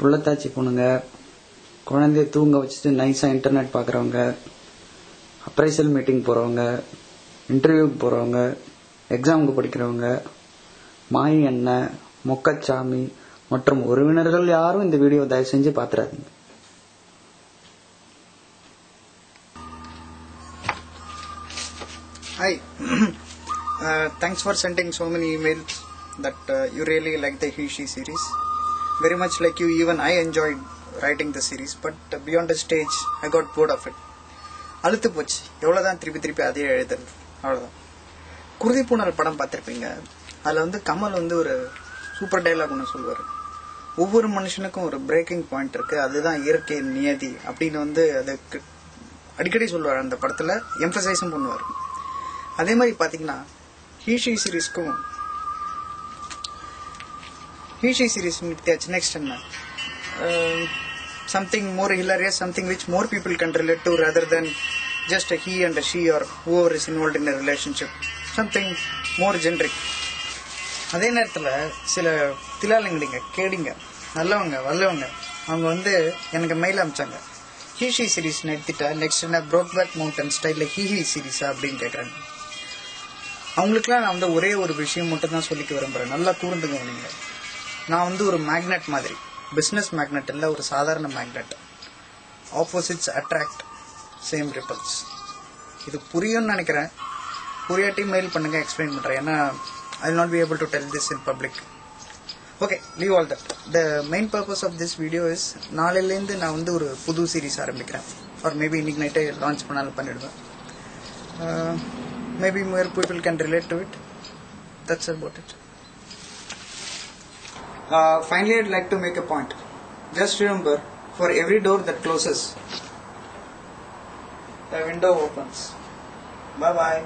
புள்ளத்தாச்சி பொண்ணுங்க, குழந்தைய தூங்க வச்சுட்டு நைஸாக இன்டர்நெட் பார்க்குறவங்க, அப்ரைசல் மீட்டிங் போகிறவங்க, இன்டர்வியூக்கு போகிறவங்க, எக்ஸாமுக்கு படிக்கிறவங்க, மாயி அண்ணன், மொக்கச்சாமி மற்றும் உறவினர்கள் யாரும் இந்த வீடியோ தயவு செஞ்சு பார்த்துறாதீங்க. Hi, thanks for sending so many emails that you really like the He She series. Very much like you, even I enjoyed writing the series, but beyond a stage, I got bored of it. அழுத்து போச்சு, எவ்வளோதான் திருப்பி அதே எழுதுறது, அவ்வளோதான். குருதி பூனல் படம் பார்த்துருப்பீங்க. அதில் கமல் ஒரு சூப்பர் டைலாக் ஒன்று சொல்லுவார். ஒவ்வொரு மனுஷனுக்கும் ஒரு பிரேக்கிங் பாயிண்ட் இருக்குது, அதுதான் இயற்கை நியதி அப்படின்னு அதுக்கு அடிக்கடி சொல்லுவார். அந்த படத்தில் எம்பசைஸும் பண்ணுவார். அதே மாதிரி பார்த்தீங்கன்னா He She சீரீஸ்க்கும் He She சீரீஸ் நெக்ஸ்ட் என்ன, something more hilarious, something which more people can relate to rather than just he and she or whoever is involved in a relationship, something more generic. அதே நேரத்தில் சில திலாலங்கடிங்க கேடிங்க நல்லவங்க வல்லவங்க அவங்க எனக்கு mail அனுப்பிச்சாங்க. He She series எடுத்துட்டா next என்ன ப்ரோக்பேக் mountain ஸ்டைலில் He He சீரீஸா அப்படின்னு கேட்குறாங்க. அவங்களுக்குலாம் நான் ஒரே ஒரு விஷயம் மட்டும் தான் சொல்லிக்க விரும்புகிறேன். நல்லா கூர்ந்துங்க. நீங்கள் நான் ஒரு மேக்னெட் மாதிரி, பிஸ்னஸ் மேக்னெட் இல்லை, ஒரு சாதாரண magnet. Opposites attract, same repels. இது புரியும்னு நினைக்கிறேன். புரியாட்டி மெயில் பண்ணுங்கள், எக்ஸ்பிளைன் பண்ணுறேன். ஏன்னா I will not be able to tell this in public. Okay, leave all that. The main purpose of this video is, நாளையிலேருந்து நான் ஒரு புது சீரீஸ் ஆரம்பிக்கிறேன். ஆர் மேபி இன்னைக்கு நைட்டே லான்ச் பண்ணாலும் பண்ணிவிடுவேன். Maybe more people can relate to it. That's about it. Finally, I'd like to make a point. Just remember, for every door that closes, a window opens. Bye bye.